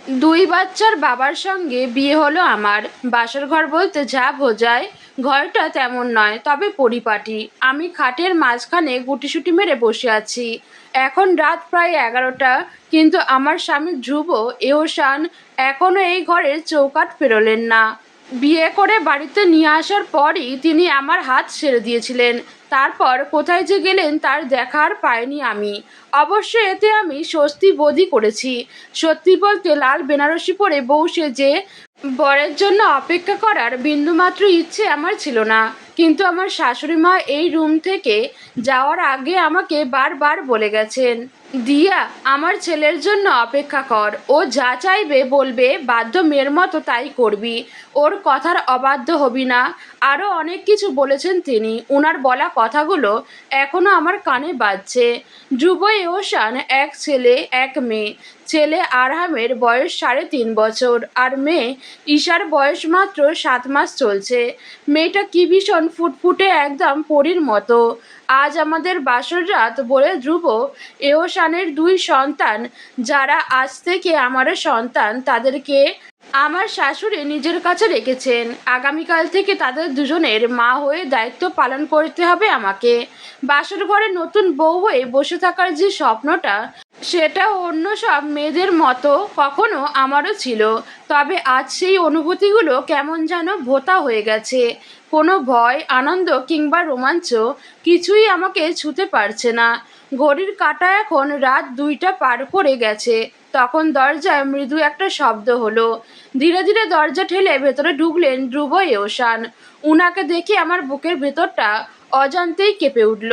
দুই বাচ্চার বাবার সঙ্গে বিয়ে হলো আমার। বাসর ঘর বলতে যা বোঝায় ঘরটা তেমন নয়, তবে পরিপাটি। আমি খাটের মাঝখানে গুটিসুটি মেরে বসে আছি। এখন রাত প্রায় 11টা, কিন্তু আমার স্বামী ধ্রুব এহসান এখনও এই ঘরের চৌকাঠ পেরোলেন না। বিয়ে করে বাড়িতে নিয়ে আসার পরই তিনি আমার হাত ছেড়ে দিয়েছিলেন। তারপর কোথায় যে গেলেন তার দেখা আর পাইনি আমি। অবশ্য এতে আমি স্বস্তি বোধই করেছি। সত্যি বলতে লাল বেনারসি পরে বউ সেজে বরের জন্য অপেক্ষা করার বিন্দুমাত্র ইচ্ছে আমার ছিল না। কিন্তু আমার শাশুড়ি মা এই রুম থেকে যাওয়ার আগে আমাকে বারবার বলে গেছেন, দিয়া, আমার ছেলের জন্য অপেক্ষা কর। ও যা চাইবে বলবে, বাধ্য মেয়ের মতো তাই করবি। ওর কথার অবাধ্য হবি না। আরও অনেক কিছু বলেছেন তিনি। ওনার বলা কথাগুলো এখনও আমার কানে বাজছে। ধ্রুব এহসান এক ছেলে এক মেয়ে। ছেলে আরহামের বয়স 3.5 বছর, আর মেয়ে ঈশার বয়স মাত্র 7 মাস চলছে। মেয়েটা কি ভীষণ ফুটফুটে, একদম পরীর মতো। আজ আমাদের বাসর রাত বলে ধ্রুব এহসানের 2 সন্তান, যারা আজ থেকে আমারও সন্তান, তাদেরকে আমার শাশুড়ি নিজের কাছে রেখেছেন। আগামীকাল থেকে তাদের দুজনের মা হয়ে দায়িত্ব পালন করতে হবে আমাকে। বাসর ঘরে নতুন বউ হয়ে বসে থাকার যে স্বপ্নটা, সেটা অন্য সব মেয়েদের মতো কখনো আমারও ছিল। তবে আজ সেই অনুভূতিগুলো কেমন যেন ভোঁতা হয়ে গেছে। কোনো ভয়, আনন্দ কিংবা রোমাঞ্চ কিছুই আমাকে ছুঁতে পারছে না। ঘড়ির কাঁটা এখন রাত 2টা পার করে গেছে। তখন দরজায় মৃদু একটা শব্দ হলো। ধীরে ধীরে দরজা ঠেলে ভেতরে ঢুকলেন ধ্রুব এহসান। উনাকে দেখে আমার বুকের ভেতরটা অজান্তেই কেঁপে উঠল।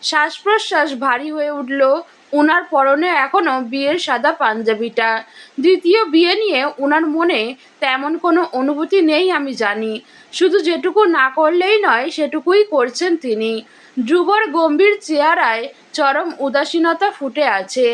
শ্বাস প্রশ্বাস ভারী হয়ে উঠল। উনার পরনে এখনও বিয়ের সাদা পাঞ্জাবিটা। দ্বিতীয় বিয়ে নিয়ে উনার মনে তেমন কোনো অনুভূতি নেই আমি জানি। শুধু যেটুকু না করলেই নয় সেটুকুই করছেন তিনি। ধ্রুবর গম্ভীর চেহারায় চরম উদাসীনতা ফুটে আছে।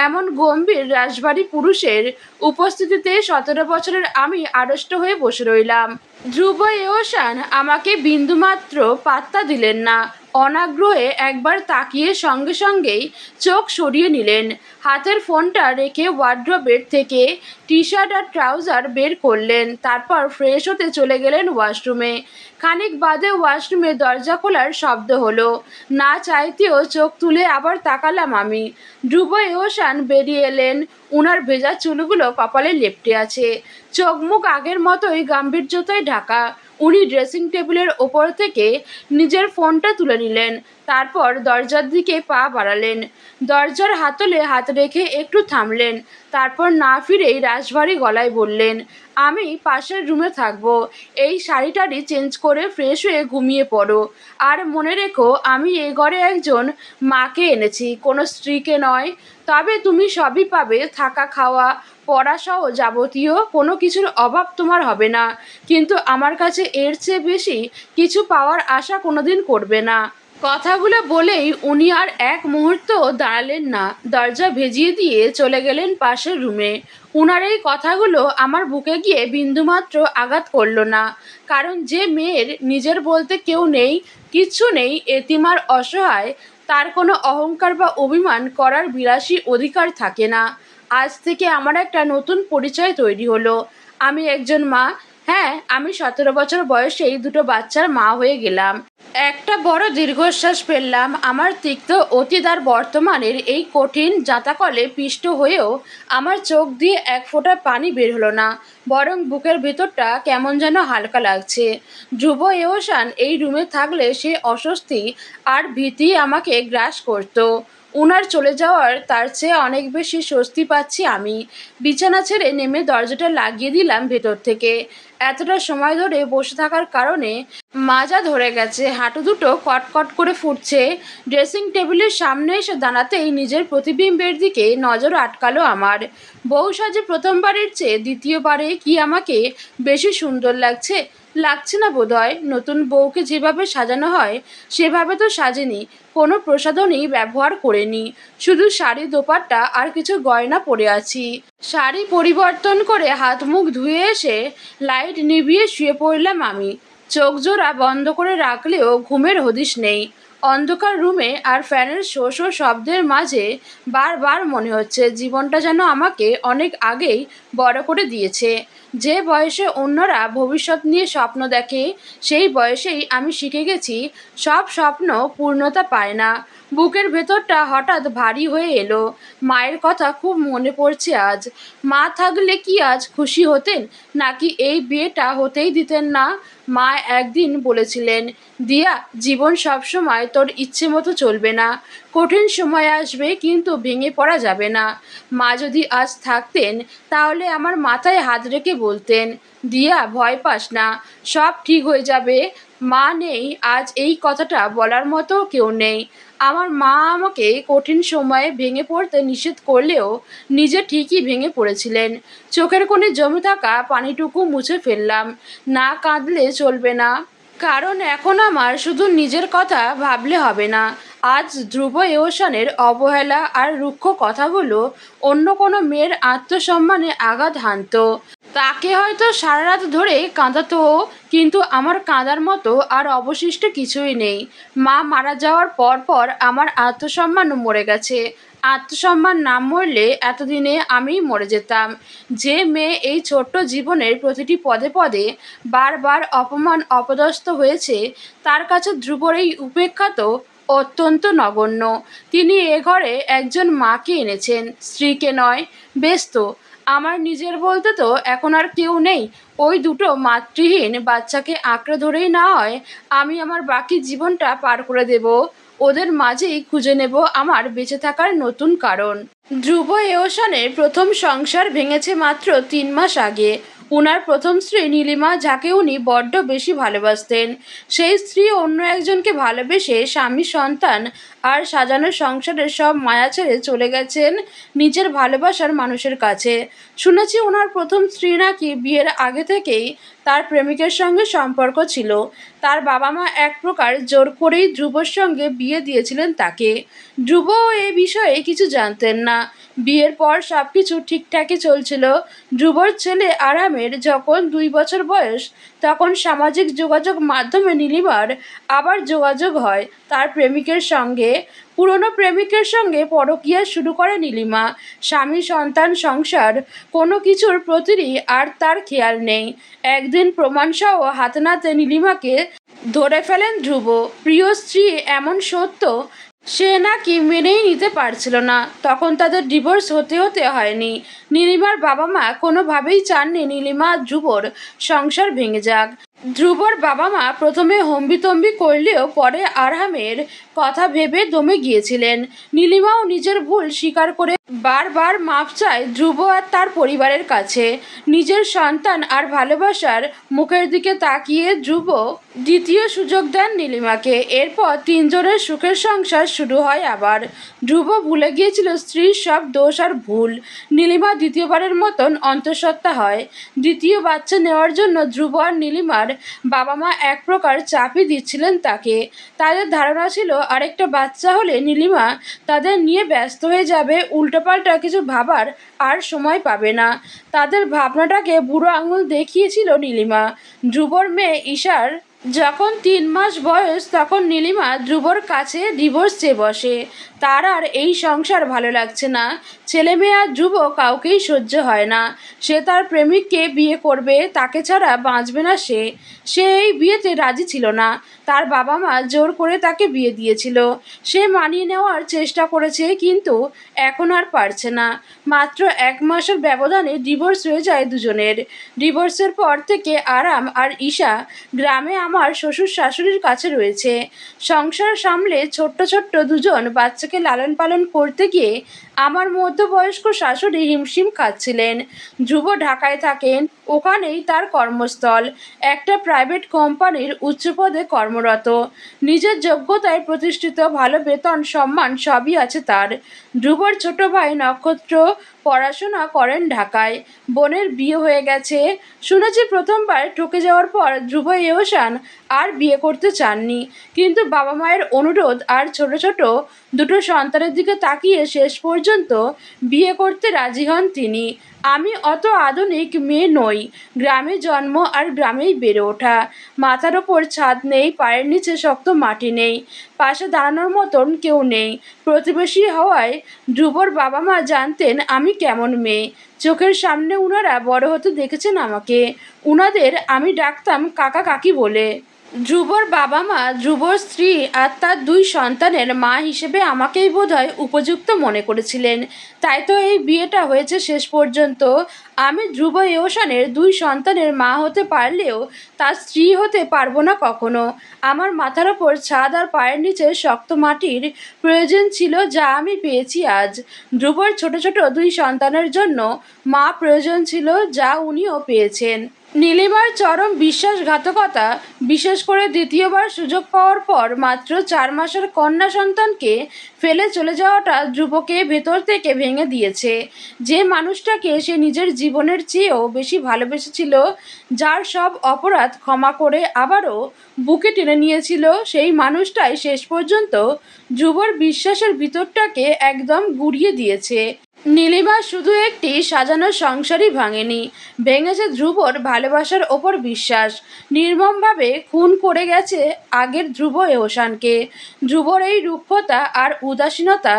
এমন গম্ভীর রাশভারী পুরুষের উপস্থিতিতে 17 বছরের আমি আড়ষ্ট হয়ে বসে রইলাম। ধ্রুব এহসান আমাকে বিন্দুমাত্র পাত্তা দিলেন না। অনাগ্রহে একবার তাকিয়ে সঙ্গে সঙ্গেই চোখ সরিয়ে নিলেন। হাতের ফোনটা রেখে ওয়ার্ড্রোবের থেকে টি শার্ট আর ট্রাউজার বের করলেন। তারপর ফ্রেশ হতে চলে গেলেন ওয়াশরুমে। খানিক বাদে ওয়াশরুমে দরজা খোলার শব্দ হলো। না চাইতেও চোখ তুলে আবার তাকালাম আমি। ধ্রুব এহসান বেরিয়ে এলেন। উনার ভেজা চুলগুলো কপালে লেপ্টে আছে। চোখ মুখ আগের মতোই গাম্ভীর্যতায় ঢাকা। উনি ড্রেসিং টেবিলের ওপর থেকে নিজের ফোনটা তুলে নিলেন। তারপর দরজার দিকে পা বাড়ালেন। দরজার হাতলে হাত রেখে একটু থামলেন। তারপর না ফিরেই রাশভারী গলায় বললেন, আমি পাশের রুমে থাকবো। এই শাড়িটারি চেঞ্জ করে ফ্রেশ হয়ে ঘুমিয়ে পড়ো। আর মনে রেখো, আমি এই ঘরে একজন মাকে এনেছি, কোনো স্ত্রীকে নয়। তবে তুমি সবই পাবে, থাকা, খাওয়া, পড়াসহ যাবতীয় কোনো কিছুর অভাব তোমার হবে না। কিন্তু আমার কাছে এর চেয়ে বেশি কিছু পাওয়ার আশা কোনোদিন করবে না। কথাগুলো বলেই উনি আর এক মুহূর্তও দাঁড়ালেন না। দরজা ভেজিয়ে দিয়ে চলে গেলেন পাশের রুমে। উনার এই কথাগুলো আমার বুকে গিয়ে বিন্দুমাত্র আঘাত করল না। কারণ যে মেয়ের নিজের বলতে কেউ নেই, কিচ্ছু নেই, এতিম আর অসহায়, তার কোনো অহংকার বা অভিমান করার বিলাসী অধিকার থাকে না। আজ থেকে আমার একটা নতুন পরিচয় তৈরি হলো। আমি একজন মা। হ্যাঁ, আমি 17 বছর বয়সেই 2টো বাচ্চার মা হয়ে গেলাম। একটা বড় দীর্ঘশ্বাস ফেললাম। আমার তিক্ত অতীত আর বর্তমানের এই কঠিন জাঁতাকলে পিষ্ট হয়েও আমার চোখ দিয়ে এক ফোঁটা পানি বের হলো না, বরং বুকের ভেতরটা কেমন যেন হালকা লাগছে। ধ্রুব এহসান এই রুমে থাকলে সে অস্বস্তি আর ভীতি আমাকে গ্রাস করত। উনার চলে যাওয়ার তার চেয়ে অনেক বেশি স্বস্তি পাচ্ছি আমি। বিছানা ছেড়ে নেমে দরজাটা লাগিয়ে দিলাম ভেতর থেকে। এতটা সময় ধরে বসে থাকার কারণে মাজা ধরে গেছে, হাঁটু দুটো কটকট করে ফুটছে। ড্রেসিং টেবিলের সামনে এসে দাঁড়াতেই নিজের প্রতিবিম্বের দিকে নজর আটকালো আমার। বউ সাজে প্রথমবারের চেয়ে দ্বিতীয়বারে কি আমাকে বেশি সুন্দর লাগছে? লাগছে না বোধহয়। নতুন বউকে যেভাবে সাজানো হয় সেভাবে তো সাজেনি। কোনো প্রসাধনী ব্যবহার করিনি। শুধু শাড়ি, দোপাট্টা আর কিছু গয়না পরে আছি। শাড়ি পরিবর্তন করে হাত মুখ ধুয়ে এসে লাইট নিভিয়ে শুয়ে পড়লাম আমি। চোখ জোড়া বন্ধ করে রাখলেও ঘুমের হদিশ নেই। অন্ধকার রুমে আর ফ্যানের শো শো শব্দের মাঝে বারবার মনে হচ্ছে জীবনটা যেন আমাকে অনেক আগেই বড় করে দিয়েছে। যে বয়সে অন্যরা ভবিষ্যৎ নিয়ে স্বপ্ন দেখে, সেই বয়সেই আমি শিখে গেছি সব স্বপ্ন পূর্ণতা পায় না। বুকের ভেতরটা হঠাৎ ভারী হয়ে এলো। মায়ের কথা খুব মনে পড়ছে আজ। মা থাকলে কি আজ খুশি হতেন, নাকি এই বিয়েটা হতেই দিতেন না? মা একদিন বলেছিলেন, দিয়া, জীবন সবসময় তোর ইচ্ছে মতো চলবে না। কঠিন সময় আসবে, কিন্তু ভেঙে পড়া যাবে না। মা যদি আজ থাকতেন, তাহলে আমার মাথায় হাত রেখে বলতেন, দিয়া, ভয় পাস না, সব ঠিক হয়ে যাবে। মা নেই আজ, এই কথাটা বলার মতো কেউ নেই। আমার মা আমাকে কঠিন সময়ে ভেঙে পড়তে নিষেধ করলেও নিজে ঠিকই ভেঙে পড়েছিলেন। চোখের কোণে জমে থাকা পানিটুকু মুছে ফেললাম। না কাঁদলে চলবে না, কারণ এখন আমার শুধু নিজের কথা ভাবলে হবে না। আজ ধ্রুব এওসানের অবহেলা আর রুক্ষ কথাগুলো অন্য কোনো মেয়ের আত্মসম্মানে আঘাত হানত। তাকে হয়তো সারা রাত ধরে কাঁদাতো, কিন্তু আমার কাঁদার মতো আর অবশিষ্ট কিছুই নেই। মা মারা যাওয়ার পর পর আমার আত্মসম্মানও মরে গেছে। আত্মসম্মান না মরলে এতদিনে আমি মরে যেতাম। যে মেয়ে এই ছোট্ট জীবনের প্রতিটি পদে পদে বারবার অপমান অপদস্থ হয়েছে, তার কাছে ধ্রুবর এই উপেক্ষা তো অত্যন্ত নগণ্য। তিনি এ ঘরে একজন মাকে এনেছেন, স্ত্রীকে নয়। বেশ তো, আমার নিজের বলতে তো এখন আর কেউ নেই। ওই দুটো মাতৃহীন বাচ্চাকে আঁকড়ে ধরেই না হয় আমি আমার বাকি জীবনটা পার করে দেব। ওদের মাঝেই খুঁজে নেব আমার বেঁচে থাকার নতুন কারণ। ধ্রুব এওসানের প্রথম সংসার ভেঙেছে মাত্র 3 মাস আগে। উনার প্রথম স্ত্রী নীলিমা, যাকে উনি বড্ড বেশি ভালোবাসতেন, সেই স্ত্রী অন্য একজনকে ভালোবেসে স্বামী, সন্তান আর সাজানো সংসারের সব মায়া ছেড়ে চলে গেছেন নিজের ভালোবাসার মানুষের কাছে। শুনেছি ওনার প্রথম স্ত্রী নাকি বিয়ের আগে থেকেই তার প্রেমিকের সঙ্গে সম্পর্ক ছিল। তার বাবা মা এক প্রকার জোর করেই ধ্রুবর সঙ্গে বিয়ে দিয়েছিলেন তাকে। ধ্রুব এ বিষয়ে কিছু জানতেন না। বিয়ের পর সব কিছু ঠিকঠাকই চলছিল। ধ্রুবর ছেলে আরামের যখন 2 বছর বয়স, তখন সামাজিক যোগাযোগ মাধ্যমে নীলিমার আবার যোগাযোগ হয় তার প্রেমিকের সঙ্গে। পুরনো প্রেমিকের সঙ্গে পরকীয়া শুরু করে নীলিমা। স্বামী, সন্তান, সংসার, কোনো কিছুর প্রতিই আর তার খেয়াল নেই। একদিন প্রমাণসহ হাতে নাতে নীলিমাকে ধরে ফেলেন ধ্রুব। প্রিয় স্ত্রী এমন সত্য সে নাকি মেনেই নিতে পারছিল না। তখন তাদের ডিভোর্স হতে হতে হয়নি। নীলিমার বাবা মা কোনোভাবেই চাননি নীলিমা আর ধ্রুবর সংসার ভেঙে যাক। ধ্রুবর বাবা মা প্রথমে হম্বিতম্বি করলেও পরে আরহামের কথা ভেবে দমে গিয়েছিলেন। নীলিমাও নিজের ভুল স্বীকার করে বারবার মাপ চায় ধ্রুব আর তার পরিবারের কাছে। নিজের সন্তান আর ভালোবাসার মুখের দিকে তাকিয়ে ধ্রুব দ্বিতীয় সুযোগ দেন নীলিমাকে। এরপর 3 জনের সুখের সংসার শুরু হয় আবার। ধ্রুব ভুলে গিয়েছিল স্ত্রীর সব দোষ আর ভুল। নীলিমা দ্বিতীয়বারের মতন অন্তঃসত্ত্বা হয়। দ্বিতীয় বাচ্চা নেওয়ার জন্য ধ্রুব আর নীলিমার বাবা মা এক প্রকার চাপই দিচ্ছিলেন তাকে। তাদের ধারণা ছিল আরেকটা বাচ্চা হলে নীলিমা তাদের নিয়ে ব্যস্ত হয়ে যাবে, উল্টোপাল্টা কিছু ভাবার আর সময় পাবে না। তাদের ভাবনাটাকে বুড়ো আঙুল দেখিয়েছিল নীলিমা। ধ্রুবর মেয়ে ঈশার যখন 3 মাস বয়স, তখন নীলিমা ধ্রুবর কাছে ডিভোর্স চেয়ে বসে। তার আর এই সংসার ভালো লাগছে না। ছেলে মেয়ে আর ধ্রুব কাউকেই সহ্য হয় না। সে তার প্রেমিককে বিয়ে করবে, তাকে ছাড়া বাঁচবে না সে। সে এই বিয়েতে রাজি ছিল না। তার বাবা মা জোর করে তাকে বিয়ে দিয়েছিল। সে মানিয়ে নেওয়ার চেষ্টা করেছে, কিন্তু এখন আর পারছে না। মাত্র 1 মাসের ব্যবধানে ডিভোর্স হয়ে যায় দুজনের। ডিভোর্সের পর থেকে আরাম আর ঈশা গ্রামে আমার শ্বশুর শাশুড়ির কাছে রয়েছে। সংসার সামলে ছোট্ট ছোট্ট দুজন বাচ্চাকে লালন পালন করতে গিয়ে আমার মধ্যবয়স্ক শাশুড়ি হিমশিম খাচ্ছিলেন। ধ্রুব ঢাকায় থাকেন, ওখানেই তার কর্মস্থল। একটা প্রাইভেট কোম্পানির উচ্চপদে কর্মরত। নিজের যোগ্যতায় প্রতিষ্ঠিত, ভালো বেতন, সম্মান সবই আছে তার। ধ্রুবর ছোট ভাই নক্ষত্র পড়াশোনা করেন ঢাকায়। বোনের বিয়ে হয়ে গেছে। শুনেছি প্রথমবার ঠকে যাওয়ার পর ধ্রুব এওসান আর বিয়ে করতে চাননি, কিন্তু বাবা মায়ের অনুরোধ আর ছোট ছোট দুটো সন্তানের দিকে তাকিয়ে শেষ পর্যন্ত বিয়ে করতে রাজি হন তিনি। আমি অত আধুনিক মেয়ে নই, গ্রামে জন্ম আর গ্রামেই বেড়ে ওঠা। মাথার ওপর ছাদ নেই, পায়ের নিচে শক্ত মাটি নেই, পাশে দাঁড়ানোর মতন কেউ নেই। প্রতিবেশী হওয়ায় ধ্রুবর বাবা মা জানতেন আমি কেমন মেয়ে। চোখের সামনে উনারা বড় হতে দেখেছেন আমাকে। উনাদের আমি ডাকতাম কাকা কাকি বলে। ধ্রুবর বাবা মা, ধ্রুবর স্ত্রী আর তার দুই সন্তানের মা হিসেবে আমাকেই বোধহয় উপযুক্ত মনে করেছিলেন। তাই তো এই বিয়েটা হয়েছে শেষ পর্যন্ত। আমি ধ্রুব এওসানের দুই সন্তানের মা হতে পারলেও তার স্ত্রী হতে পারবো না কখনো। আমার মাথার ওপর ছাদ আর পায়ের নিচে শক্ত মাটির প্রয়োজন ছিল, যা আমি পেয়েছি আজ। ধ্রুবর ছোট ছোট দুই সন্তানের জন্য মা প্রয়োজন ছিল, যা উনিও পেয়েছেন। নীলিমার চরম বিশ্বাসঘাতকতা, বিশেষ করে দ্বিতীয়বার সুযোগ পাওয়ার পর মাত্র 4 মাসের কন্যা সন্তানকে ফেলে চলে যাওয়াটা ধ্রুবকে ভেতর থেকে ভেঙে দিয়েছে। যে মানুষটাকে সে নিজের জীবনের চেয়েও বেশি ভালোবেসেছিল, যার সব অপরাধ ক্ষমা করে আবারও বুকে টেনে নিয়েছিল, সেই মানুষটাই শেষ পর্যন্ত ধ্রুবর বিশ্বাসের ভিতরটাকে একদম গুঁড়িয়ে দিয়েছে। নীলিমা শুধু একটি সাজানো সংসারই ভাঙেনি, ভেঙেছে ধ্রুবর ভালোবাসার ওপর বিশ্বাস। নির্মমভাবে খুন করে গেছে আগের ধ্রুব এহসানকে। ধ্রুবর এই রুক্ষতা আর উদাসীনতা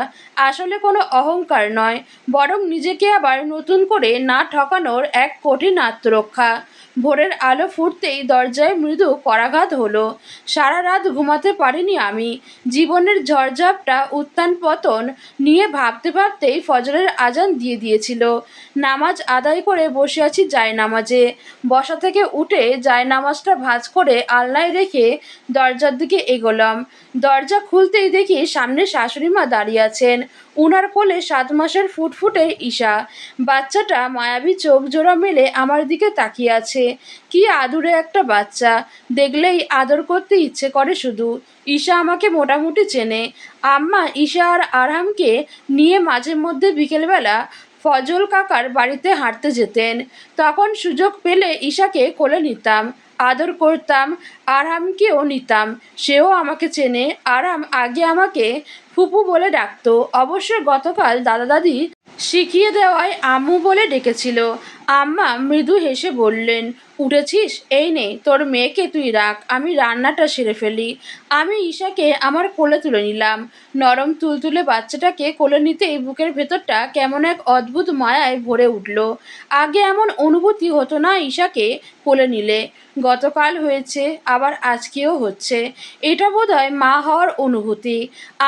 আসলে কোনো অহংকার নয়, বরং নিজেকে আবার নতুন করে না ঠকানোর এক কঠিন আত্মরক্ষা। ভোরের আলো ফুটতেই দরজায় মৃদু করাঘাত হলো। সারা রাত ঘুমাতে পারিনি আমি। জীবনের ঝড়ঝাপটা, উত্থান পতন নিয়ে ভাবতে ভাবতেই ফজরের আজান দিয়ে দিয়েছিল। নামাজ আদায় করে বসে আছি জায়নামাজে। বসা থেকে উঠে জায়নামাজটা ভাঁজ করে আলনায় রেখে দরজার দিকে এগোলাম। দরজা খুলতেই দেখি সামনে শাশুড়ি মা দাঁড়িয়ে আছেন। উনার কোলে 7 মাসের ফুটফুটে ঈশা। বাচ্চাটা মায়াবী চোখ জোড়া মেলে আমার দিকে তাকিয়ে আছে। কি আদুরে একটা বাচ্চা, দেখলেই আদর করতে ইচ্ছে করে শুধু। ঈশা আমাকে মোটামুটি চেনে। আম্মা ঈশা আর আরহামকে নিয়ে মাঝে মধ্যে বিকেলবেলা ফজল কাকার বাড়িতে হাঁটতে যেতেন। তখন সুযোগ পেলে ঈশাকে কোলে নিতাম, আদর করতাম। আরহামকেও নিতাম, সেও আমাকে চেনে। আরহাম আগে আমাকে ফুপু বলে ডাকতো, অবশ্য গতকাল দাদা দাদি শিখিয়ে দেওয়ায় আম্মু বলে ডেকেছিল। আম্মা মৃদু হেসে বললেন, উঠেছিস? এই নে, তোর মেয়েকে তুই রাখ, আমি রান্নাটা সেরে ফেলি। আমি ঈশাকে আমার কোলে তুলে নিলাম। নরম তুলতুলে বাচ্চাটাকে কোলে নিতেই বুকের ভেতরটা কেমন এক অদ্ভুত মায়ায় ভরে উঠল। আগে এমন অনুভূতি হতো না ঈশাকে কোলে নিলে। গতকাল হয়েছে, আবার আজকেও হচ্ছে। এটা বোধহয় মা হওয়ার অনুভূতি।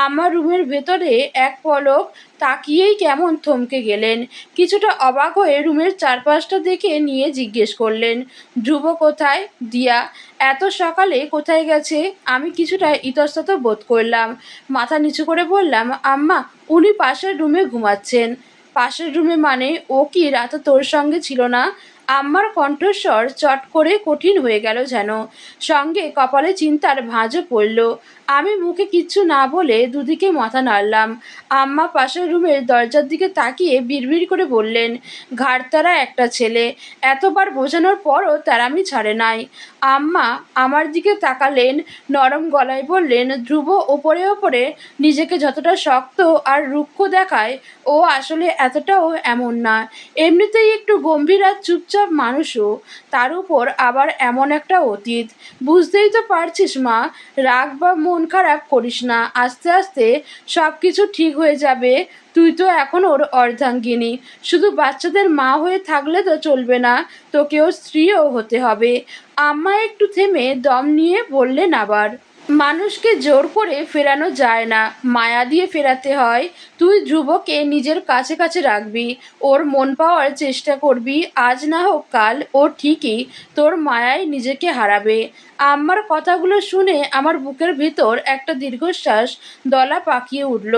আমার রুমের ভেতরে এক পলক তাকিয়েই কেমন থমকে গেলেন। কিছুটা অবাক হয়ে রুমের চারপাশটা দেখে নিয়ে জিজ্ঞেস করলেন, ধ্রুব কোথায়? দিয়া এত সকালে কোথায় গেছে? আমি কিছুটা ইতস্তত বোধ করলাম। মাথা নিচু করে বললাম, আম্মা উনি পাশের রুমে ঘুমাচ্ছেন। পাশের রুমে মানে? ও কি রাতে তোর সঙ্গে ছিল না? আম্মার কণ্ঠস্বর চট করে কঠিন হয়ে গেল যেন, সঙ্গে কপালে চিন্তার ভাঁজও পড়ল। আমি মুখে কিচ্ছু না বলে দুদিকে মাথা নাড়লাম। আম্মা পাশের রুমের দরজার দিকে তাকিয়ে বিড়বিড় করে বললেন, ঘাড়তারা একটা ছেলে, এতবার বোঝানোর পরও তেরামি ছাড়ে নাই। আম্মা আমার দিকে তাকালেন, নরম গলায় বললেন, ধ্রুব ওপরে ওপরে নিজেকে যতটা শক্ত আর রুক্ষ দেখায়, ও আসলে এতটাও এমন না। এমনিতেই একটু গম্ভীর আর চুপচাপ মানুষও, তার উপর আবার এমন একটা অতীত। বুঝতেই তো পারছিস মা, রাগ বা মন খারাপ করিস না, আস্তে আস্তে সব কিছু ঠিক হয়ে যাবে। তুই তো এখন ওর অর্ধাঙ্গিনী, শুধু বাচ্চাদের মা হয়ে থাকলে তো চলবে না, তোকেও স্ত্রীও হতে হবে। আম্মা একটু থেমে দম নিয়ে বললেন আবার, মানুষকে জোর করে ফেরানো যায় না, মায়া দিয়ে ফেরাতে হয়। তুই ধ্রুবকে নিজের কাছে কাছে রাখবি, ওর মন পাওয়ার চেষ্টা করবি। আজ না হোক কাল ও ঠিকই তোর মায়ায় নিজেকে হারাবে। আম্মার কথাগুলো শুনে আমার বুকের ভিতর একটা দীর্ঘশ্বাস দলা পাকিয়ে উঠল।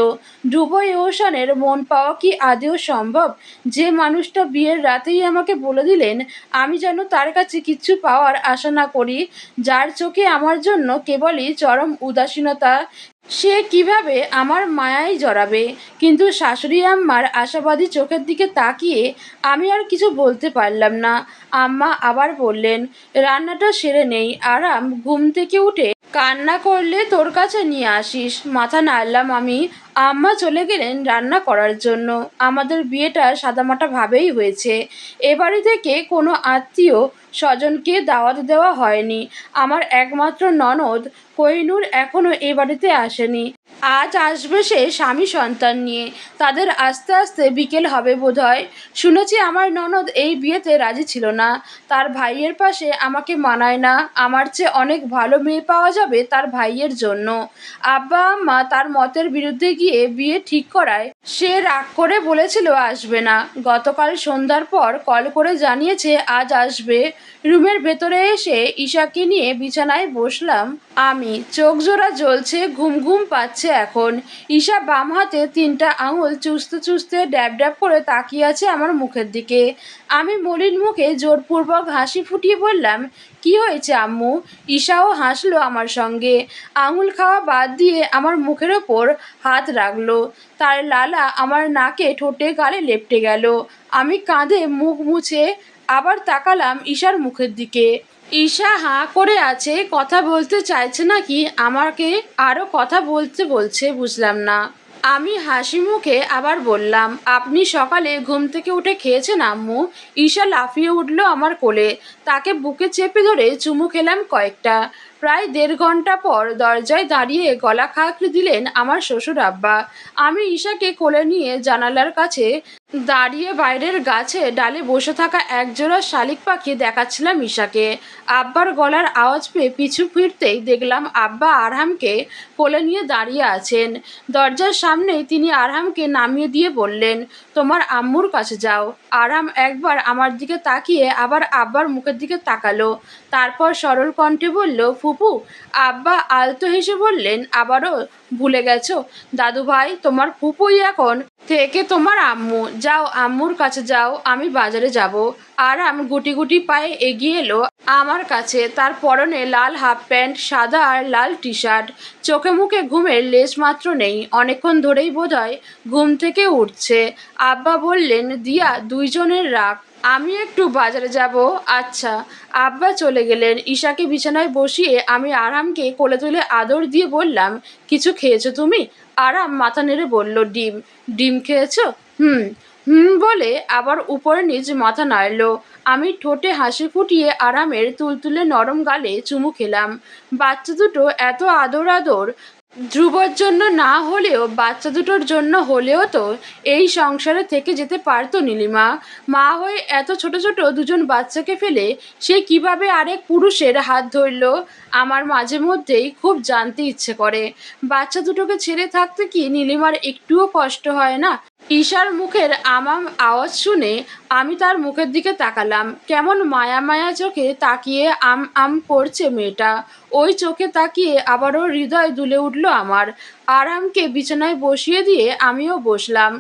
ধ্রুব এহসানের মন পাওয়া কি আদেও সম্ভব? যে মানুষটা বিয়ের রাতেই আমাকে বলে দিলেন আমি যেন তার কাছে কিচ্ছু পাওয়ার আশা না করি, যার চোখে আমার জন্য কেবলই চরম উদাসীনতা, সে কিভাবে আমার মায়ায় জড়াবে? কিন্তু শাশুড়ি আম্মার আশাবাদী চোখের দিকে তাকিয়ে আমি আর কিছু বলতে পারলাম না। আম্মা আবার বললেন, রান্নাটা সেরে নেই। আরাম ঘুম থেকে উঠে কান্না করলে তোর কাছে নিয়ে আসিস। মাথা নাড়লাম আমি। আম্মা চলে গেলেন রান্না করার জন্য। আমাদের বিয়েটা সাদামাটা ভাবেই হয়েছে। এ বাড়ি থেকে কোনো আত্মীয় স্বজনকে দাওয়াত দেওয়া হয়নি। আমার একমাত্র ননদ কোহিনূর এখনো এ বাড়িতে আসেনি। আজ আসবে সে স্বামী সন্তান নিয়ে। তাদের আস্তে আস্তে বিকেল হবে বোধহয়। শুনেছি আমার ননদ এই বিয়েতে রাজি ছিল না। তার ভাইয়ের পাশে আমাকে মানায় না। আমার চেয়ে অনেক ভালো মেয়ে পাওয়া যাবে তার ভাইয়ের জন্য। আব্বা আম্মা তার মতের বিরুদ্ধে গিয়ে বিয়ে ঠিক করায় সে রাগ করে বলেছিল আসবে না। গতকাল সন্ধ্যার পর কল করে জানিয়েছে আজ আসবে। রুমের ভেতরে এসে ঈশাকে নিয়ে বিছানায় বসলাম আমি। চোখ জোড়া জ্বলছে, ঘুম ঘুম পাচ্ছে এখন। ঈশা বাম হাতে 3টা আঙুল চুষতে চুষতে ড্যাব ড্যাব করে তাকিয়ে আছে আমার মুখের দিকে। আমি মলিন মুখে জোরপূর্বক হাসি ফুটিয়ে বললাম, কি হয়েছে আম্মু? ঈশাও হাসলো আমার সঙ্গে। আঙুল খাওয়া বাদ দিয়ে আমার মুখের ওপর হাত রাখলো। তার লালা আমার নাকে ঠোঁটে গালে লেপ্টে গেল। আমি কাঁধে মুখ মুছে আবার তাকালাম ঈশার মুখের দিকে। ঈশা হাঁ করে আছে, কথা বলতে চাইছে নাকি আমাকে আরও কথা বলতে বলছে বুঝলাম না। আমি হাসি মুখে আবার বললাম, আপনি সকালে ঘুম থেকে উঠে খেয়েছেন আম্মু? ঈশা লাফিয়ে উঠল আমার কোলে। তাকে বুকে চেপে ধরে চুমু খেলাম কয়েকটা। প্রায় 1.5 ঘন্টা পর দরজায় দাঁড়িয়ে গলা খাঁকড়ে দিলেন আমার শ্বশুর আব্বা। আমি ঈশাকে কোলে নিয়ে জানালার কাছে দাঁড়িয়ে বাইরের গাছে ডালে বসে থাকা একজোড়া শালিক পাখি দেখাচ্ছিলাম ঈশাকে। আব্বার গলার আওয়াজ পেয়ে পিছু ফিরতেই দেখলাম আব্বা আরহামকে কোলে নিয়ে দাঁড়িয়ে আছেন। দরজার সামনেই তিনি আরহামকে নামিয়ে দিয়ে বললেন, তোমার আম্মুর কাছে যাও। আরহাম একবার আমার দিকে তাকিয়ে আবার আব্বার মুখের দিকে তাকালো। তারপর সরল কণ্ঠে বলল, ফুপু। আব্বা আলতো হেসে বললেন, আবারও ভুলে গেছো দাদু ভাই? তোমার ফুপুই এখন থেকে তোমার আম্মু। যাও আম্মুর কাছে যাও, আমি বাজারে যাব। আরহাম গুটি গুটি পায়ে এগিয়ে এলো আমার কাছে। তার পরনে লাল হাফ প্যান্ট, সাদা আর লাল টি শার্ট। চোখে মুখে ঘুমের লেশ মাত্র নেই। অনেকক্ষণ ধরেই বোধহয় ঘুম থেকে উঠছে। আব্বা বললেন, দিয়া দুইজনের রাখ, আমি একটু বাজারে যাব। আচ্ছা। আব্বা চলে গেলেন। ঈশাকে বিছানায় বসিয়ে আমি আরহামকে কোলে তুলে আদর দিয়ে বললাম, কিছু খেয়েছো তুমি? আরহাম মাথা নেড়ে বলল, ডিম। ডিম খেয়েছো? হুম। হুম বলে আবার উপরে নিচ মাথা নাড়ল। আমি ঠোঁটে হাসি ফুটিয়ে আরামের তুলতুলে নরম গালে চুমু খেলাম। বাচ্চা দুটো এত আদর আদর। ধ্রুবর জন্য না হলেও বাচ্চা দুটোর জন্য হলেও তো এই সংসারে থেকে যেতে পারতো নীলিমা। মা হয়ে এত ছোট ছোট দুজন বাচ্চাকে ফেলে সে কিভাবে আরেক পুরুষের হাত ধরল, আমার মাঝে মধ্যেই খুব জানতে ইচ্ছে করে। বাচ্চা দুটোকে ছেড়ে থাকতে কি নীলিমার একটুও কষ্ট হয় না? ঈশার মুখের আমাম আওয়াজ শুনে আমি তার মুখের দিকে তাকালাম। কেমন মায়া মায়া চোখে তাকিয়ে আম আম করছে মেয়েটা। ওই চোখে তাকিয়ে আবারও হৃদয় দুলে উঠল আমার। আরহামকে বিছানায় বসিয়ে দিয়ে আমিও বসলাম।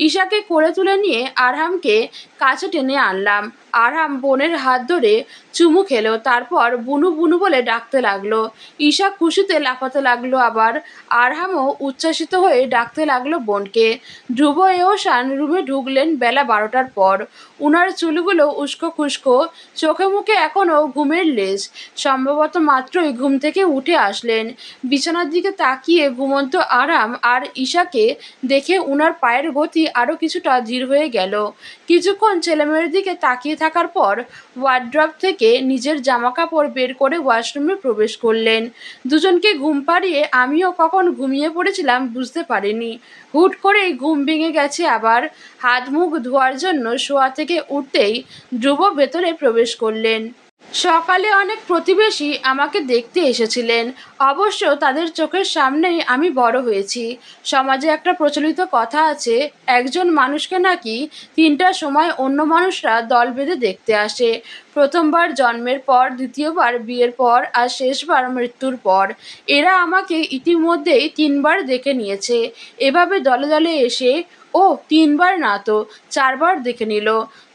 ঈশাকে কোলে তুলে নিয়ে আরহামকে কাছে টেনে আনলাম। আরহাম বোনের হাত ধরে চুমু খেলো। তারপর বুনু বুনু বলে ডাকতে লাগলো। ঈশা খুশিতে লাফাতে লাগলো আবার। আরহামও উচ্ছ্বাসিত হয়ে ডাকতে লাগলো বোনকে। ধ্রুব এহসান রুমে ঢুকলেন বেলা 12টার পর। উনার চুলগুলো উস্কো খুস্কো, চোখে মুখে এখনও ঘুমের লেশ। সম্ভবত মাত্রই ঘুম থেকে উঠে আসলেন। বিছানার দিকে তাকিয়ে ঘুমন্ত আরহাম আর ঈশাকে দেখে উনার পায়ের গতি আরও কিছুটা ধীর হয়ে গেল। কিছুক্ষণ ছেলেমেয়ের দিকে তাকিয়ে থাকার পর ওয়ার্ড্রপ থেকে নিজের জামাকাপড় বের করে ওয়াশরুমে প্রবেশ করলেন। দুজনকে ঘুম পাড়িয়ে আমিও কখন ঘুমিয়ে পড়েছিলাম বুঝতে পারিনি। হুট করেই ঘুম ভেঙে গেছে আবার। হাত মুখ ধোয়ার জন্য শোয়া থেকে উঠতেই ধ্রুব ভেতরে প্রবেশ করলেন। সকালে অনেক প্রতিবেশী আমাকে দেখতে এসেছিলেন। অবশ্য তাদের চোখের সামনেই আমি বড় হয়েছি। সমাজে একটা প্রচলিত কথা আছে, একজন মানুষকে নাকি 3টার সময় অন্য মানুষরা দল বেঁধে দেখতে আসে। প্রথমবার জন্মের পর, দ্বিতীয়বার বিয়ের পর, আর শেষবার মৃত্যুর পর। এরা আমাকে ইতিমধ্যেই 3বার দেখে নিয়েছে। এভাবে দলে দলে এসে, ও 3বার না তো 4বার দেখে নিল।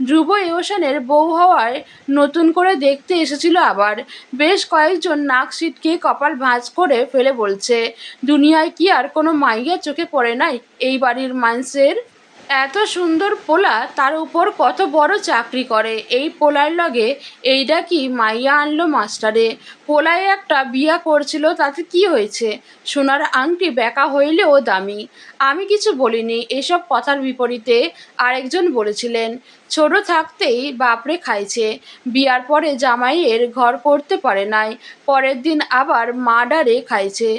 ধ্রুব এহসানের বউ হওয়ায় নতুন করে দেখতে এসেছিল আবার। বেশ কয়েকজন নাক সিটকে কপাল ভাঁজ করে ফেলে বলছে, দুনিয়ায় কি আর কোনো মাইয়া চোখে পড়ে নাই এই বাড়ির মানুষের? এত সুন্দর পোলা, তার উপর কত বড় চাকরি করে, এই পোলার লগে এইটা কি মাইয়া আনলো মাস্টারে। পোলায় একটা বিয়া করছিল, তাতে কি হয়েছে, সোনার আংটি বেকা হইলেও দামি। আমি কিছু বলিনি। এসব কথার বিপরীতে আরেকজন বলেছিলেন, ছোট থাকতেই বাপরে খাইছে, বিয়ার পরে জামাইয়ের ঘর করতে পারে নাই, পরের দিন আবার মা ডারে খাইছে,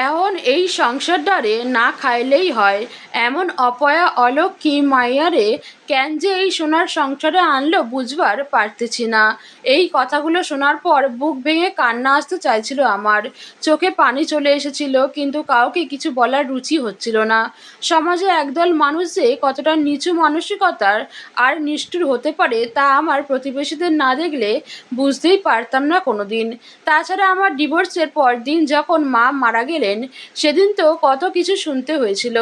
এখন এই সংসার ডারে না খাইলেই হয়। এমন অপয়া অলক্ষী মাইয়ারে কেন যে এই সোনার সংসারে আনলো বুঝবার পারতেছি না। এই কথাগুলো শোনার পর বুক ভেঙে কান্না আসতে চাইছিল আমার, চোখে পানি চলে এসেছিল, কিন্তু কাউকে কিছু বলার রুচি হচ্ছিল না। সমাজে একদল মানুষ যে কতটা নিচু মানসিকতার আর নিষ্ঠুর হতে পারে তা আমার প্রতিবেশীদের না দেখলে বুঝতেই পারতাম না কোনোদিন। তাছাড়া আমার ডিভোর্সের পর দিন যখন মা মারা গেলেন, সেদিন তো কত কিছু শুনতে হয়েছিল।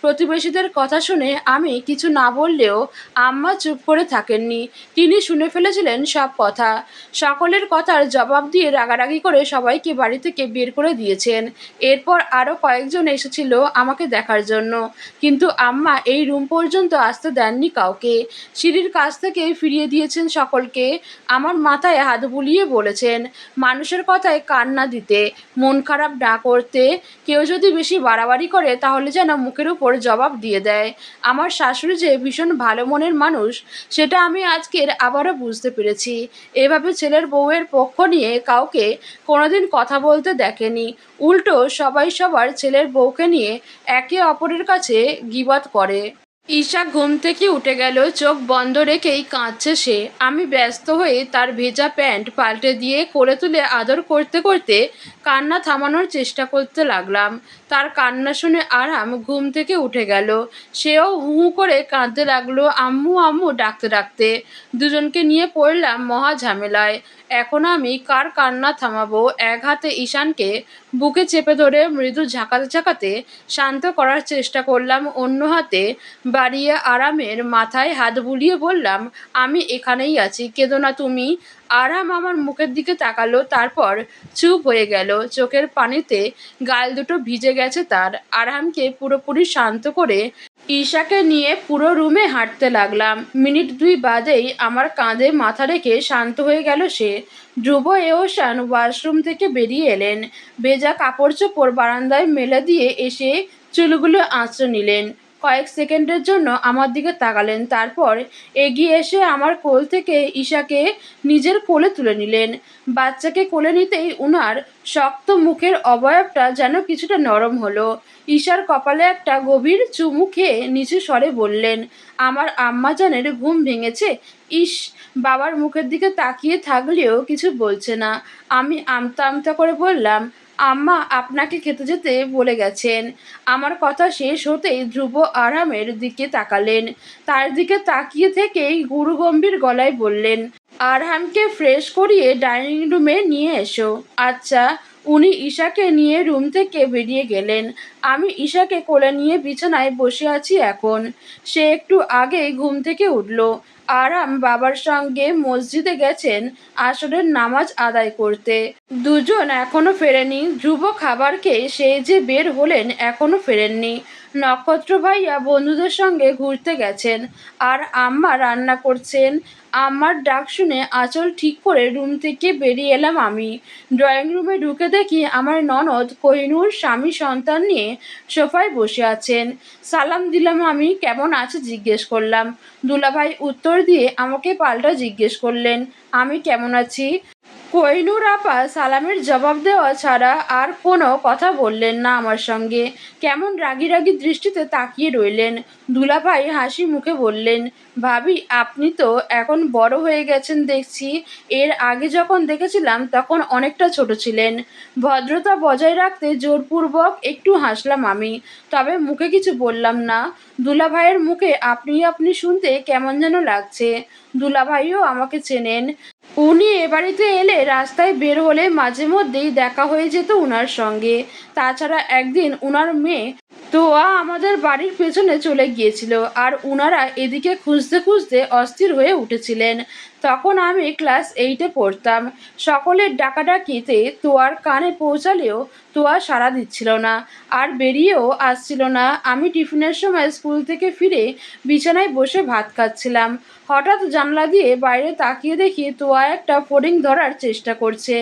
প্রতিবেশীদের কথা শুনে আমি কিছু না বললেও আম্মা চুপ করে থাকেননি। তিনি শুনে ফেলেছিলেন সব কথা। সকলের কথার জবাব দিয়ে রাগারাগি করে সবাইকে বাড়ি থেকে বের করে দিয়েছেন। এরপর আরও কয়েকজন এসেছিল আমাকে দেখার জন্য, কিন্তু আম্মা এই রুম পর্যন্ত আসতে দেননি কাউকে। সিঁড়ির কাছ থেকে ফিরিয়ে দিয়েছেন সকলকে। আমার মাথায় হাত বুলিয়ে বলেছেন, মানুষের কথায় কান না দিতে, মন খারাপ না করতে, কেউ যদি বেশি বাড়াবাড়ি করে তাহলে যেন মুখের উপর জবাব দিয়ে দেয়। আমার শাশুড়ি যে ভীষণ ভালো মনের মানুষ, সেটা আমি আজকের আবারও বুঝতে পেরেছি। এভাবে ছেলের বউয়ের পক্ষ নিয়ে কাউকে কোনোদিন কথা বলতে দেখেনি। উল্টো সবাই সবার ছেলের বউকে নিয়ে একে অপরের কাছে গীবত করে। ঈশা ঘুম থেকে উঠে গেল, চোখ বন্ধ রেখেই কাঁদছে সে। আমি ব্যস্ত হয়ে তার ভেজা প্যান্ট পাল্টে দিয়ে কোলে তুলে আদর করতে করতে কান্না থামানোর চেষ্টা করতে লাগলাম। তার কান্না শুনে আরাম ঘুম থেকে উঠে গেল। সেও হু হু করে কাঁদতে লাগলো, আম্মু আম্মু ডাকতে ডাকতে। দুজনকে নিয়ে পড়লাম মহা ঝামেলায়। এখন আমি কার কান্না থামাবো? এক হাতে ঈশানকে বুকে চেপে ধরে মৃদু ঝাঁকাতে ঝাঁকাতে শান্ত করার চেষ্টা করলাম, অন্য হাতে বাড়িয়ে আরামের মাথায় হাত বুলিয়ে বললাম, আমি এখানেই আছি, কেঁদো না তুমি। আরাম আমার মুখের দিকে তাকালো, তারপর চুপ হয়ে গেল। চোখের পানিতে গাল দুটো ভিজে গেছে তার। আরামকে পুরোপুরি শান্ত করে ঈশাকে নিয়ে পুরো রুমে হাঁটতে লাগলাম। মিনিট দুই বাদেই আমার কাঁধে মাথা রেখে শান্ত হয়ে গেল সে। ধ্রুব এহসান ওয়াশরুম থেকে বেরিয়ে এলেন। ভেজা কাপড় চোপড় বারান্দায় মেলে দিয়ে এসে চুলগুলো আঁচড়ে নিলেন। কয়েক সেকেন্ডের জন্য আমার দিকে তাকালেন, তারপর এগিয়ে এসে আমার কোল থেকে ঈশাকে নিজের কোলে তুলে নিলেন। বাচ্চাকে কোলে নিতেই উনার শক্ত মুখের অবয়বটা যেন কিছুটা নরম হলো। ঈশার কপালে একটা গভীর চুমু খেয়ে নিচু স্বরে বললেন, আমার আম্মাজানের ঘুম ভেঙেছে। ইস! বাবার মুখের দিকে তাকিয়ে থাকলেও কিছু বলছে না। আমি আমতা আমতা করে বললাম, আম্মা আপনাকে খেতে যেতে বলে গেছেন। আমার কথা শেষ হতেই ধ্রুব আরামের দিকে তাকালেন। তার দিকে তাকিয়ে থেকেই গুরুগম্ভীর গলায় বললেন, আরহামকে ফ্রেশ করিয়ে ডাইনিং রুমে নিয়ে এসো। আচ্ছা। উনি ঈশাকে নিয়ে রুম থেকে বেরিয়ে গেলেন। আমি ঈশাকে কোলে নিয়ে বিছানায় বসে আছি এখন। সে একটু আগেই ঘুম থেকে উঠল। আরাম বাবার সঙ্গে মসজিদে গেছেন আসরের নামাজ আদায় করতে। দুজন এখনো ফেরেনি। ধ্রুব খাবার খেয়ে সে যে বের হলেন, এখনো ফেরেননি। নক্ষত্র ভাইয়া বন্ধুদের সঙ্গে ঘুরতে গেছেন, আর আম্মা রান্না করছেন। আম্মার ডাক শুনে আঁচল ঠিক করে রুম থেকে বেরিয়ে এলাম আমি। ড্রয়িং রুমে ঢুকে দেখি আমার ননদ কোহিনূর স্বামী সন্তান নিয়ে সোফায় বসে আছেন। সালাম দিলাম আমি, কেমন আছে জিজ্ঞেস করলাম। দুলাভাই উত্তর দিয়ে আমাকে পাল্টা জিজ্ঞেস করলেন, আমি কেমন আছি। কোহিনূর আপা সালামের জবাব দেওয়া ছাড়া আর কোনো কথা বললেন না আমার সঙ্গে। কেমন রাগী রাগী দৃষ্টিতে তাকিয়ে রইলেন। দুলাভাই হাসি মুখে বললেন, ভাবি আপনি তো এখন বড় হয়ে গেছেন দেখছি। এর আগে যখন দেখেছিলাম তখন অনেকটা ছোট ছিলেন। ভদ্রতা বজায় রাখতে জোরপূর্বক একটু হাসলাম আমি, তবে মুখে কিছু বললাম না। দুলাভাইয়ের মুখে আপনি আপনি শুনতে কেমন যেন লাগছে। দুলাভাইও আমাকে চেনেন। উনি এ বাড়িতে এলে রাস্তায় বের হলে মাঝে মধ্যেই দেখা হয়ে যেত উনার সঙ্গে। তাছাড়া একদিন উনার মেয়ে তোয়া আমাদের বাড়ির পেছনে চলে গিয়েছিল, আর উনারা এদিকে খুঁজতে খুঁজতে অস্থির হয়ে উঠেছিলেন। তখন আমি ক্লাস 8-এ পড়তাম। সকলের ডাকাডাকিতে তোয়ার কানে পৌঁছালেও তোয়া সাড়া দিচ্ছিল না, আর বেরিয়েও আসছিল না। আমি টিফিনের সময় স্কুল থেকে ফিরে বিছানায় বসে ভাত খাচ্ছিলাম। হঠাৎ জানলা দিয়ে বাইরে তাকিয়ে দেখি তোয়া একটা ফড়িং ধরার চেষ্টা করছে।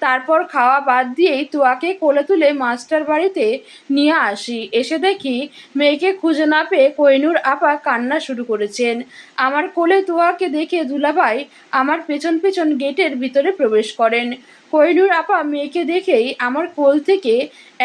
তারপর খাওয়া বাদ দিয়েই তোয়াকে কোলে তুলে মাস্টার বাড়িতে নিয়ে আসি। এসে দেখি মেয়েকে খুঁজে না পেয়ে কোহিনূর আপা কান্না শুরু করেছেন। আমার কোলে তোয়াকে দেখে দুলাভাই আমার পেছন পেছন গেটের ভিতরে প্রবেশ করেন। কোহিনূর আপা মেয়েকে দেখেই আমার কোল থেকে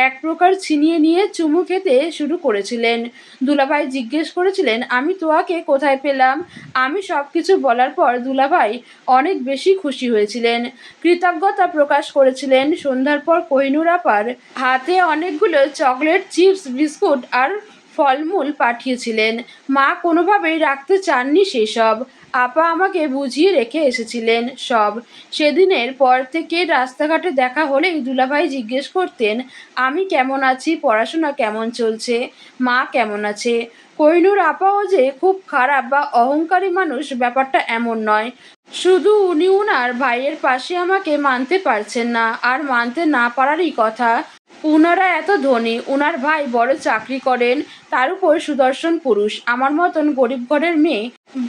এক প্রকার ছিনিয়ে নিয়ে চুমু খেতে শুরু করেছিলেন। দুলাভাই জিজ্ঞেস করেছিলেন আমি তোয়াকে কোথায় পেলাম। আমি সব কিছু বলার পর দুলাভাই অনেক বেশি খুশি হয়েছিলেন, কৃতজ্ঞতা প্রকাশ করেছিলেন। সন্ধ্যার পর কোহিনূর আপার হাতে অনেকগুলো চকলেট, চিপস, বিস্কুট আর ফলমূল পাঠিয়েছিলেন। মা কোনোভাবেই রাখতে চাননি সেসব। আপা আমাকে বুঝিয়ে রেখে এসেছিলেন সব। সেদিনের পর থেকে রাস্তাঘাটে দেখা হলেই দুলাভাই জিজ্ঞেস করতেন আমি কেমন আছি, পড়াশোনা কেমন চলছে, মা কেমন আছে। কোহিনূর আপাও যে খুব খারাপ বা অহংকারী মানুষ ব্যাপারটা এমন নয়। শুধু উনি উনার ভাইয়ের পাশে আমাকে মানতে পারছেন না, আর মানতে না পারারই কথা। উনারা এত ধনী, উনার ভাই বড় চাকরি করেন, তার উপর সুদর্শন পুরুষ। আমার মতন গরিব ঘরের মেয়ে,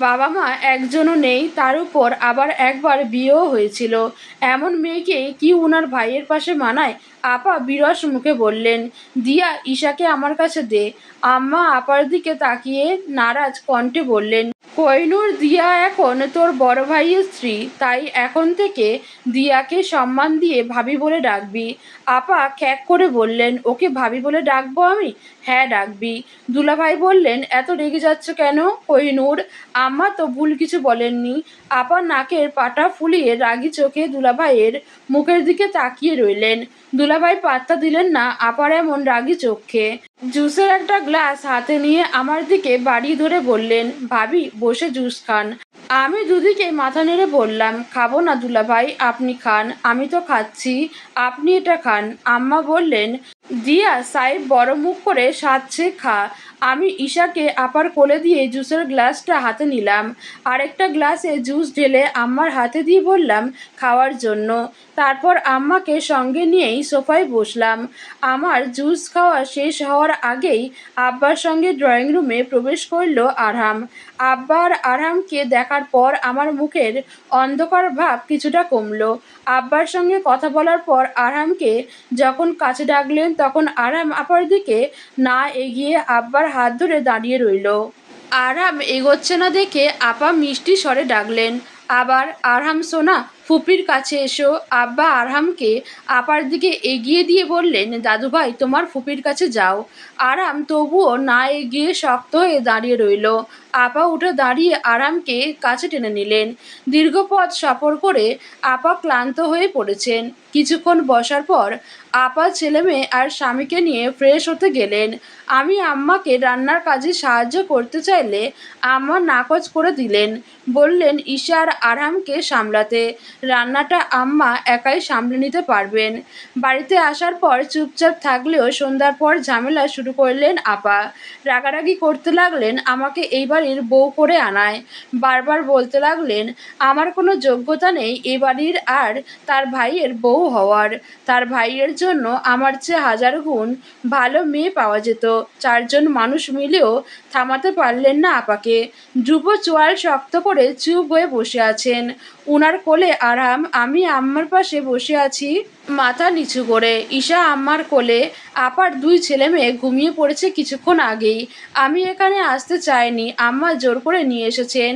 বাবা মা একজনও নেই, তার উপর আবার একবার বিয়েও হয়েছিল। এমন মেয়েকে কি উনার ভাইয়ের পাশে মানায়। আপা বিরস মুখে বললেন দিয়া ঈশাকে আমার কাছে দে। আম্মা আপার দিকে তাকিয়ে নারাজ কণ্ঠে বললেন কোহিনূর দিয়া এখন তোর বড় ভাইয়ের স্ত্রী, তাই এখন থেকে দিয়াকে সম্মান দিয়ে ভাবি বলে ডাকবি। আপা খ্যাঁক করে বললেন ওকে ভাবি বলে ডাকবো আমি? হ্যাঁ ডাকবি। দুলাভাই বললেন এত রেগে যাচ্ছ কেন কোহিনূর? আম্মা তো ভুল কিছু বলেননি। আপা নাকের পাটা ফুলিয়ে রাগী চোখে দুলাভাইয়ের মুখের দিকে তাকিয়ে রইলেন। দুলাভাই পাত্তা দিলেন না আপার এমন রাগী চোখে। জুসের একটা গ্লাস হাতে নিয়ে আমার দিকে বাড়িয়ে ধরে বললেন ভাবি বসে জুস খান। আমি দুদিকে মাথা নেড়ে বললাম খাবো না দুলাভাই, আপনি খান। আমি তো খাচ্ছি, আপনি এটা খান। আম্মা বললেন দিয়া সাহেব বড় মুখ করে সাধছে খা। আমি ঈশাকে আপার কোলে দিয়ে জুসের গ্লাসটা হাতে নিলাম। আরেকটা গ্লাসে জুস ঢেলে আম্মার হাতে দিয়ে বললাম খাওয়ার জন্য। তারপর আম্মাকে সঙ্গে নিয়েই সোফায় বসলাম। আমার জুস খাওয়া শেষ হওয়ার আগেই আব্বার সঙ্গে ড্রয়িং রুমে প্রবেশ করল আরহাম। আব্বা আর আরহামকে দেখার পর আমার মুখের অন্ধকার ভাব কিছুটা কমলো। আব্বার সঙ্গে কথা বলার পর আরহামকে যখন কাছে ডাকলেন তখন আরহাম আপার দিকে না এগিয়ে আব্বার হাত ধরে দাঁড়িয়ে রইল। আরহাম এগোচ্ছে না দেখে আপা মিষ্টি স্বরে ডাকলেন আবার আরহাম সোনা ফুপির কাছে এসো। আব্বা আরহামকে আপার দিকে এগিয়ে দিয়ে বললেন দাদুভাই তোমার ফুপির কাছে যাও। আরহাম তবুও না এগিয়ে শক্ত হয়ে দাঁড়িয়ে রইল। আপা উঠে দাঁড়িয়ে আরহামকে কাছে টেনে নিলেন। দীর্ঘ পথ সফর করে আপা ক্লান্ত হয়ে পড়েছেন। কিছুক্ষণ বসার পর আপা ছেলেমেয়ে আর স্বামীকে নিয়ে ফ্রেশ হতে গেলেন। আমি আম্মাকে রান্নার কাজে সাহায্য করতে চাইলে আম্মা নাকচ করে দিলেন, বললেন ঈশা আর আরহামকে সামলাতে, রান্নাটা আম্মা একাই সামলে নিতে পারবেন। বাড়িতে আসার পর চুপচাপ থাকলেও সন্ধ্যার পর ঝামেলা শুরু করলেন আপা। রাগারাগি করতে লাগলেন আমাকে এই বাড়ির বউ করে আনায়। বারবার বলতে লাগলেন আমার কোনো যোগ্যতা নেই এ বাড়ির আর তার ভাইয়ের বউ হওয়ার। তার ভাইয়ের জন্য আমার চেয়ে 1000 গুণ ভালো মেয়ে পাওয়া যেত। 4 জন মানুষ মিলেও থামাতে পারলেন না আপাকে। ধ্রুব চোয়াল শক্ত করে চুপ হয়ে বসে আছেন। উনার কোলে আরহাম, আমি আম্মার পাশে বসে আছি মাথা নিচু করে। ঈশা আম্মার কোলে। আপার 2 ছেলে মেয়ে ঘুমিয়ে পড়েছে কিছুক্ষণ আগেই। আমি এখানে আসতে চাইনি, আম্মা জোর করে নিয়ে এসেছেন।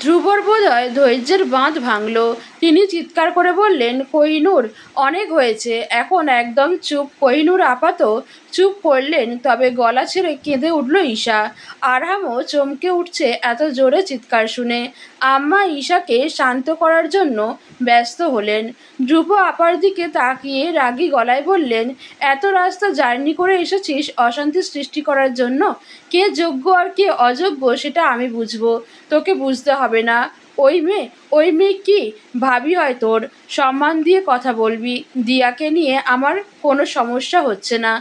ধ্রুবর বোধহয় ধৈর্যের বাঁধ ভাঙল। তিনি চিৎকার করে বললেন কোহিনূর অনেক হয়েছে, এখন একদম চুপ। কোহিনূর আপাত চুপ করলেন, তবে গলা ছেড়ে কেঁদে উঠল ঈশা। আরহামও চমকে উঠছে এত জোরে চিৎকার শুনে। আম্মা ঈশাকে শান্ত করার জন্য ব্যস্ত হলেন। ধ্রুব আপার দিকে তাকিয়ে রাগী গলায় বললেন এত রাস্তা জার্নি করে এসেছিস অশান্তি সৃষ্টি করার জন্য? কে যোগ্য আর কে অযোগ্য সেটা আমি বুঝবো, তোকে বুঝতে হবে না। ওই মেয়ে ওই মেয়ে কি ভাবি হয় তোর, সম্মান দিয়ে কথা বলবি। দিয়াকে নিয়ে আমার কোনো সমস্যা হচ্ছে না,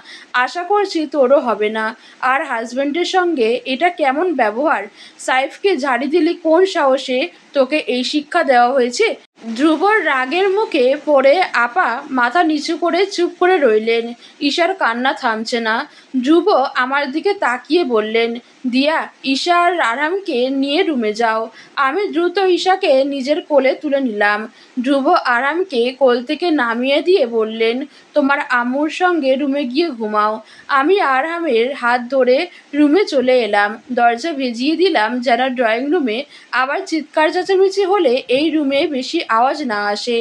আশা করছি তোরও হবে না। আর হাজবেন্ডের সঙ্গে এটা কেমন ব্যবহার? সাইফকে ঝাড়ি দিলি কোন সাহসে? তোকে এই শিক্ষা দেওয়া হয়েছে? ধ্রুবর রাগের মুখে পড়ে আপা মাথা নিচু করে চুপ করে রইলেন। ঈশার কান্না থামছে না। ধ্রুব আমার দিকে তাকিয়ে বললেন, দিয়া, ঈশা আর আরামকে নিয়ে রুমে যাও। আমি দ্রুত ঈশাকে নিজের কোলে তুলে নিলাম। ধ্রুব আরামকে কোল থেকে নামিয়ে দিয়ে বললেন, তোমার আম্মুর সঙ্গে রুমে গিয়ে ঘুমাও। আমি আরামের হাত ধরে রুমে চলে এলাম। দরজা ভেজিয়ে দিলাম যেন ড্রয়িং রুমে আবার চিৎকার চেঁচামেচি হলে এই রুমে বেশি আওয়াজ না আসে।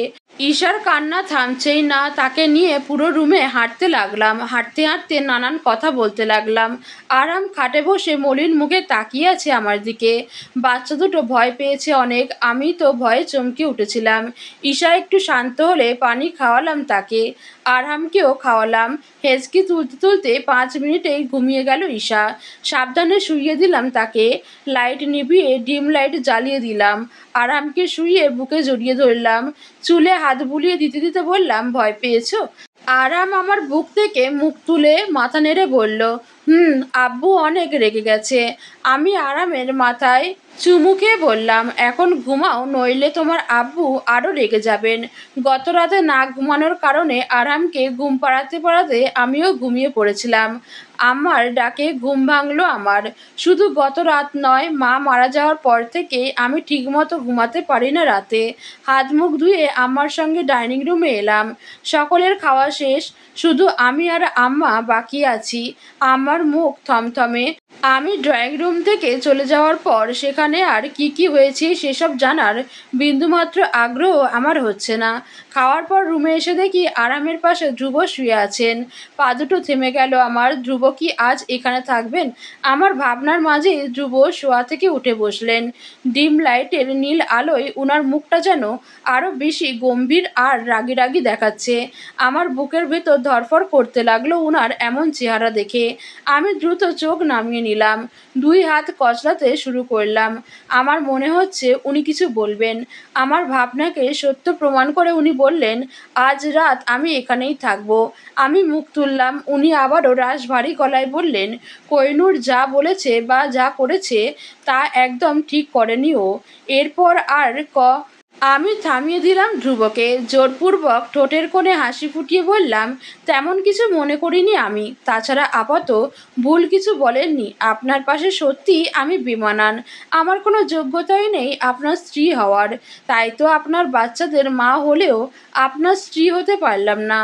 ঈশার কান্না থামছেই না, তাকে নিয়ে পুরো রুমে হাঁটতে লাগলাম। হাঁটতে হাঁটতে নানান কথা বলতে লাগলাম। আরাম খাটে বসে মলিন মুখে তাকিয়ে আছে আমার দিকে। বাচ্চা দুটো ভয় পেয়েছে অনেক, আমি তো ভয়ে চমকে উঠেছিলাম। ঈশা একটু শান্ত হলে পানি খাওয়ালাম তাকে, আরামকেও খাওয়ালাম। হেঁচকি তুলতে তুলতে 5 মিনিটেই ঘুমিয়ে গেল ঈশা। সাবধানে শুইয়ে দিলাম তাকে। লাইট নিভিয়ে ডিম লাইট জ্বালিয়ে দিলাম। আরামকে শুইয়ে বুকে জড়িয়ে ধরলাম। চুলে হাত বুলিয়ে দিতে দিতে বললাম, ভয় পেয়েছো? আরাম আমার বুক থেকে মুখ তুলে মাথা নেড়ে বলল, আব্বু অনেক রেগে গেছে। আমি আরামের মাথায় চুমু খেয়ে বললাম, এখন ঘুমাও, নইলে তোমার আব্বু আরও রেগে যাবেন। গত রাতে না ঘুমানোর কারণে আরামকে ঘুম পাড়াতে পাড়াতে আমিও ঘুমিয়ে পড়েছিলাম। আমার ডাকে ঘুম ভাঙলো আমার। শুধু গত রাত নয়, মা মারা যাওয়ার পর থেকে আমি ঠিকমতো ঘুমাতে পারি না রাতে। হাত মুখ ধুয়ে আম্মার সঙ্গে ডাইনিং রুমে এলাম। সকলের খাওয়া শেষ, শুধু আমি আর আম্মা বাকি আছি। আম্মার মুখ থমথমে। আমি ড্রয়িং রুম থেকে চলে যাওয়ার পর সেখানে আর কি কি হয়েছে সেসব জানার বিন্দুমাত্র আগ্রহ আমার হচ্ছে না। খাওয়ার পর রুমে এসে দেখি আরামের পাশে ধ্রুব শুয়ে আছেন। পা দুটো থেমে গেল আমার। ধ্রুব কি আজ এখানে থাকবেন? আমার ভাবনার মাঝে ধ্রুব শোয়া থেকে উঠে বসলেন। ডিম লাইটের নীল আলোয় উনার মুখটা যেন আরও বেশি গম্ভীর আর রাগী রাগী দেখাচ্ছে। আমার বুকের ভেতর ধড়ফড় করতে লাগলো উনার এমন চেহারা দেখে। আমি দ্রুত চোখ নামিয়ে নিলাম। 2 হাত কচলাতে শুরু করলাম। আমার মনে হচ্ছে উনি কিছু বলবেন। আমার ভাবনাকে সত্য প্রমাণ করে উনি বললেন, আজ রাত আমি এখানেই থাকবো। আমি মুখ তুললাম। উনি আবারও রাশভারী গলায় বললেন, কোহিনূর যা বলেছে বা যা করেছে তা একদম ঠিক করেনি ও। এরপর আর আমি থামিয়ে দিলাম ধ্রুবকে। জোরপূর্বক ঠোঁটের কোণে হাসি ফুটিয়ে বললাম, তেমন কিছু মনে করিনি আমি। তাছাড়া আপাত ভুল কিছু বলেননি। আপনার পাশে সত্যিই আমি বেমানান। আমার কোনো যোগ্যতাই নেই আপনার স্ত্রী হওয়ার। তাই তো আপনার বাচ্চাদের মা হলেও আপনার স্ত্রী হতে পারলাম না।